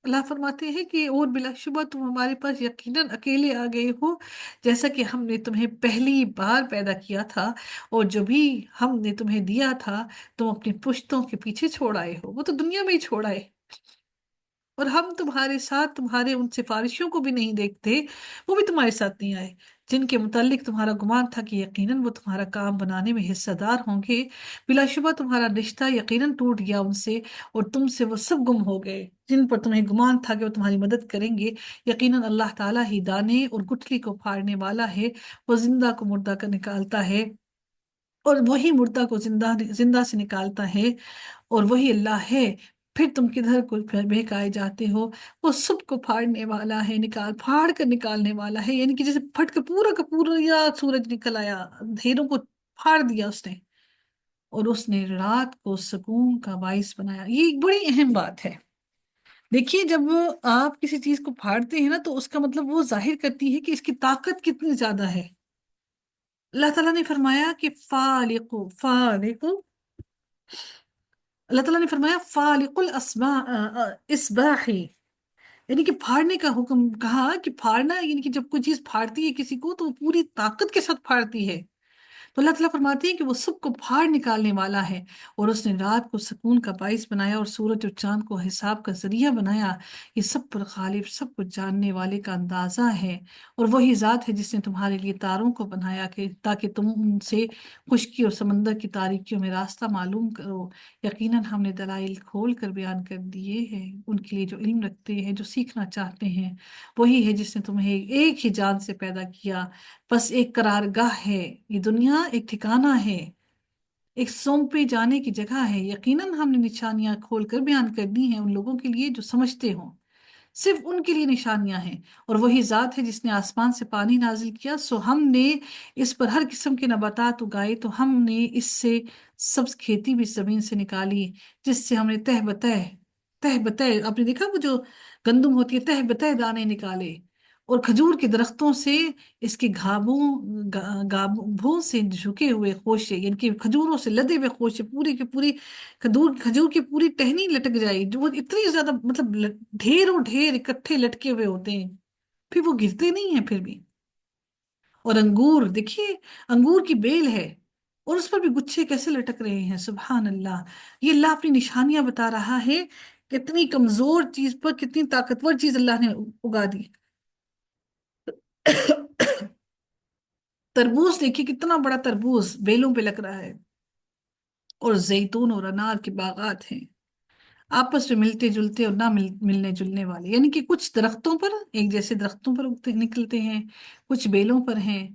اللہ فرماتے ہیں کہ اور بلا شبہ تم ہمارے پاس یقیناً اکیلے آ گئے ہو، جیسا کہ ہم نے تمہیں پہلی بار پیدا کیا تھا، اور جو بھی ہم نے تمہیں دیا تھا تم اپنی پشتوں کے پیچھے چھوڑ آئے ہو، وہ تو دنیا میں ہی چھوڑ آئے، اور ہم تمہارے ساتھ تمہارے ان سفارشوں کو بھی نہیں دیکھتے، وہ بھی تمہارے ساتھ نہیں آئے جن کے متعلق تمہارا گمان تھا کہ یقیناً وہ تمہارا کام بنانے میں حصہ دار ہوں گے۔ بلا شبہ تمہارا رشتہ یقیناً ٹوٹ گیا ان سے، اور تم سے وہ سب گم ہو گئے جن پر تمہیں گمان تھا کہ وہ تمہاری مدد کریں گے۔ یقیناً اللہ تعالیٰ ہی دانے اور گٹھلی کو پھاڑنے والا ہے، وہ زندہ کو مردہ کا نکالتا ہے، اور وہی مردہ کو زندہ زندہ سے نکالتا ہے، اور وہی اللہ ہے۔ پھر تم کدھر کو بہکائے جاتے ہو؟ وہ سب کو پھاڑنے والا ہے، پھاڑ کر نکالنے والا ہے، یعنی کہ جیسے پھٹ کر پورا کا پورا یا سورج نکل آیا، اندھیروں کو پھاڑ دیا اس نے، اور اس نے رات کو سکون کا باعث بنایا۔ یہ ایک بڑی اہم بات ہے۔ دیکھیے جب آپ کسی چیز کو پھاڑتے ہیں نا تو اس کا مطلب وہ ظاہر کرتی ہے کہ اس کی طاقت کتنی زیادہ ہے۔ اللہ تعالیٰ نے فرمایا کہ فالق، اللہ تعالیٰ نے فرمایا فالق اصباح، یعنی کہ پھاڑنے کا حکم کہا کہ پھاڑنا، یعنی کہ جب کوئی چیز پھاڑتی ہے کسی کو تو وہ پوری طاقت کے ساتھ پھاڑتی ہے۔ تو اللہ تعالیٰ فرماتے ہیں کہ وہ سب کو پھاڑ نکالنے والا ہے، اور اس نے رات کو سکون کا باعث بنایا اور سورج اور چاند کو حساب کا ذریعہ بنایا۔ یہ سب پر غالب، سب کچھ جاننے والے کا اندازہ ہے، اور وہی ذات ہے جس نے تمہارے لیے تاروں کو بنایا کہ تاکہ تم ان سے خشکی اور سمندر کی تاریکیوں میں راستہ معلوم کرو۔ یقیناً ہم نے دلائل کھول کر بیان کر دیے ہیں ان کے لیے جو علم رکھتے ہیں، جو سیکھنا چاہتے ہیں۔ وہی ہے جس نے تمہیں ایک ہی جان سے پیدا کیا، بس ایک قرارگاہ ہے، یہ دنیا ایک ٹھکانہ ہے، ایک سونپے جانے کی جگہ ہے۔ یقیناً ہم نے نشانیاں کھول کر بیان کر دی ہیں ان لوگوں کے لیے جو سمجھتے ہوں، صرف ان کے لیے نشانیاں ہیں۔ اور وہی ذات ہے جس نے آسمان سے پانی نازل کیا، سو ہم نے اس پر ہر قسم کے نباتات اگائے، تو ہم نے اس سے سبز کھیتی بھی زمین سے نکالی، جس سے ہم نے تہ بتہ آپ نے دیکھا وہ جو گندم ہوتی ہے تہ بتہ دانے نکالے، اور کھجور کے درختوں سے اس کے گابھوں سے جھکے ہوئے خوشے، یعنی کہ کھجوروں سے لدے ہوئے خوشے پوری کی پوری، کھجور کی پوری ٹہنی لٹک جائے، جو وہ اتنی زیادہ مطلب ڈھیروں ڈھیر اکٹھے لٹکے ہوئے ہوتے ہیں، پھر وہ گرتے نہیں ہیں پھر بھی۔ اور انگور دیکھیے، انگور کی بیل ہے اور اس پر بھی گچھے کیسے لٹک رہے ہیں، سبحان اللہ! یہ اللہ اپنی نشانیاں بتا رہا ہے، کتنی کمزور چیز پر کتنی طاقتور چیز اللہ نے اگا دی۔ تربوز دیکھیے، کتنا بڑا تربوز بیلوں پہ لگ رہا ہے، اور زیتون اور انار کے باغات ہیں، آپس میں ملتے جلتے اور نہ ملنے جلنے والے، یعنی کہ کچھ درختوں پر ایک جیسے درختوں پر نکلتے ہیں، کچھ بیلوں پر ہیں،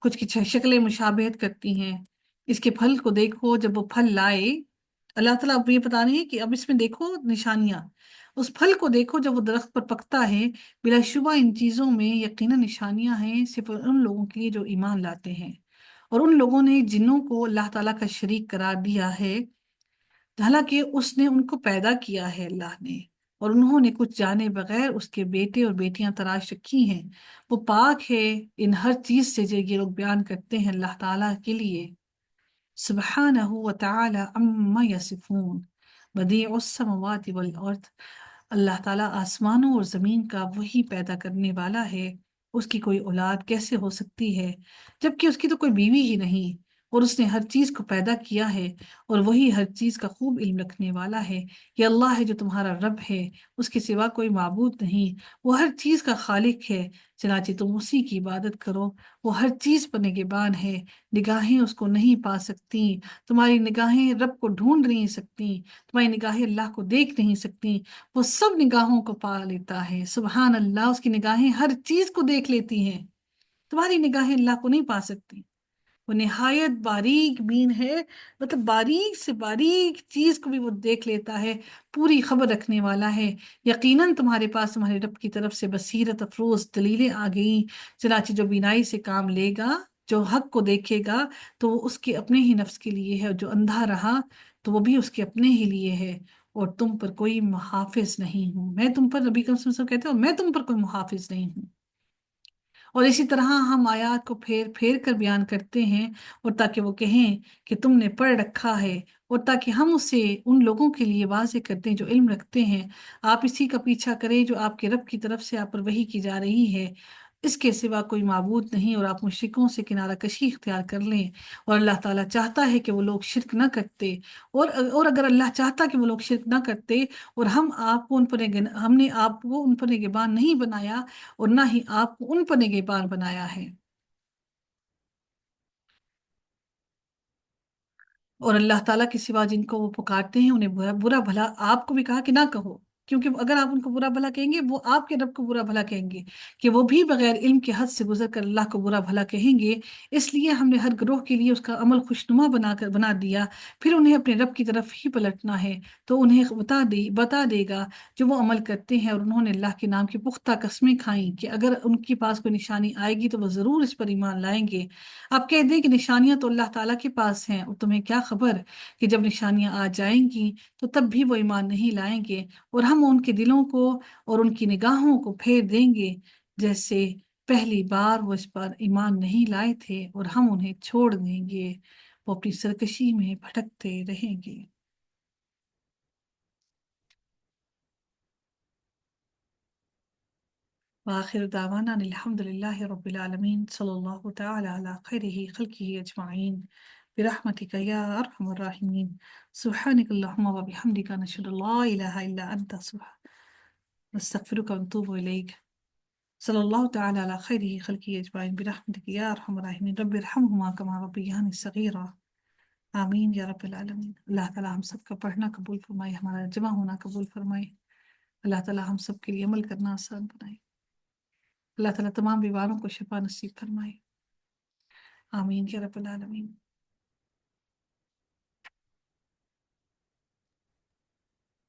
کچھ کی شکلیں مشابہت کرتی ہیں۔ اس کے پھل کو دیکھو، جب وہ پھل لائے، اللہ تعالیٰ اب یہ بتا رہے ہیں کہ اب اس میں دیکھو نشانیاں، اس پھل کو دیکھو جب وہ درخت پر پکتا ہے، بلا شبہ ان چیزوں میں یقینا نشانیاں ہیں صرف ان لوگوں کے لیے جو ایمان لاتے ہیں، اور ان لوگوں نے جنوں کو اللہ تعالیٰ کا شریک قرار دیا ہے، حالانکہ اس نے ان کو پیدا کیا ہے اللہ نے، اور انہوں نے کچھ جانے بغیر اس کے بیٹے اور بیٹیاں تراش رکھی ہیں۔ وہ پاک ہے ان ہر چیز سے جو یہ لوگ بیان کرتے ہیں اللہ تعالیٰ کے لیے، سبحانہ وتعالی عما یصفون، بدیع السماوات والارض۔ اللہ تعالیٰ آسمانوں اور زمین کا وہی پیدا کرنے والا ہے، اس کی کوئی اولاد کیسے ہو سکتی ہے جبکہ اس کی تو کوئی بیوی ہی نہیں، اور اس نے ہر چیز کو پیدا کیا ہے، اور وہی ہر چیز کا خوب علم رکھنے والا ہے۔ یہ اللہ ہے جو تمہارا رب ہے، اس کے سوا کوئی معبود نہیں، وہ ہر چیز کا خالق ہے، چنانچہ تم اسی کی عبادت کرو۔ وہ ہر چیز پر نگہبان ہے، نگاہیں اس کو نہیں پا سکتی، تمہاری نگاہیں رب کو ڈھونڈ نہیں سکتی، تمہاری نگاہیں اللہ کو دیکھ نہیں سکتی، وہ سب نگاہوں کو پا لیتا ہے، سبحان اللہ! اس کی نگاہیں ہر چیز کو دیکھ لیتی ہیں، تمہاری نگاہیں اللہ کو نہیں پا سکتی۔ وہ نہایت باریک بین ہے، مطلب باریک سے باریک چیز کو بھی وہ دیکھ لیتا ہے، پوری خبر رکھنے والا ہے۔ یقیناً تمہارے پاس تمہارے رب کی طرف سے بصیرت افروز دلیلیں آ گئیں، چنانچہ جو بینائی سے کام لے گا، جو حق کو دیکھے گا، تو وہ اس کے اپنے ہی نفس کے لیے ہے، اور جو اندھا رہا تو وہ بھی اس کے اپنے ہی لیے ہے، اور تم پر کوئی محافظ نہیں ہوں، میں تم پر، نبی کریم صلی اللہ علیہ وسلم کہتے ہو، میں تم پر کوئی محافظ نہیں ہوں۔ اور اسی طرح ہم آیات کو پھیر پھیر کر بیان کرتے ہیں، اور تاکہ وہ کہیں کہ تم نے پڑھ رکھا ہے، اور تاکہ ہم اسے ان لوگوں کے لیے واضح کرتے ہیں جو علم رکھتے ہیں۔ آپ اسی کا پیچھا کریں جو آپ کے رب کی طرف سے آپ پر وحی کی جا رہی ہے، اس کے سوا کوئی معبود نہیں، اور آپ مشرکوں سے کنارہ کشی اختیار کر لیں، اور اللہ تعالیٰ چاہتا ہے کہ وہ لوگ شرک نہ کرتے، اور اگر اللہ چاہتا کہ وہ لوگ شرک نہ کرتے، اور ہم نے آپ کو ان پر نگہبان نہیں بنایا، اور نہ ہی آپ کو ان پر نگہبان بنایا ہے، اور اللہ تعالیٰ کے سوا جن کو وہ پکارتے ہیں انہیں برا برا بھلا آپ کو بھی کہا کہ نہ کہو، کیونکہ اگر آپ ان کو برا بھلا کہیں گے وہ آپ کے رب کو برا بھلا کہیں گے، کہ وہ بھی بغیر علم کے حد سے گزر کر اللہ کو برا بھلا کہیں گے۔ اس لیے ہم نے ہر گروہ کے لیے اس کا عمل خوشنما بنا دیا، پھر انہیں اپنے رب کی طرف ہی پلٹنا ہے، تو انہیں بتا دے گا جو وہ عمل کرتے ہیں، اور انہوں نے اللہ کے نام کی پختہ قسمیں کھائیں کہ اگر ان کے پاس کوئی نشانی آئے گی تو وہ ضرور اس پر ایمان لائیں گے۔ آپ کہہ دیں کہ نشانیاں تو اللہ تعالیٰ کے پاس ہیں، اور تمہیں کیا خبر کہ جب نشانیاں آ جائیں گی تو تب بھی وہ ایمان نہیں لائیں گے، اور ہم ان کے دلوں کو اور ان کی نگاہوں کو پھیر دیں گے جیسے پہلی بار وہ اس پر ایمان نہیں لائے تھے، اور ہم انہیں چھوڑ دیں گے، وہ اپنی سرکشی میں بھٹکتے رہیں گے۔ وآخر دعوانا أن الحمد لله رب العالمين، صلى الله تعالى على خيره خلقه أجمعين برحمتك يا أرحم الراحمين، سبحانك اللهم وبحمدك نشهد أن لا إله إلا أنت نستغفرك ونتوب إليك، صلى الله تعالى على خيره خلقه أجمعين برحمتك يا أرحم الراحمين، رب ارحمهما كما ربياني صغيرا، آمین یا رب العالمین۔ اللہ تعالیٰ ہم سب کا پڑھنا قبول فرمائے، ہمارا جمع ہونا قبول فرمائے، اللہ تعالیٰ ہم سب کے لیے عمل کرنا آسان بنائے، اللہ تعالیٰ تمام بیماروں کو شفا نصیب فرمائے، آمین یا رب العالمین۔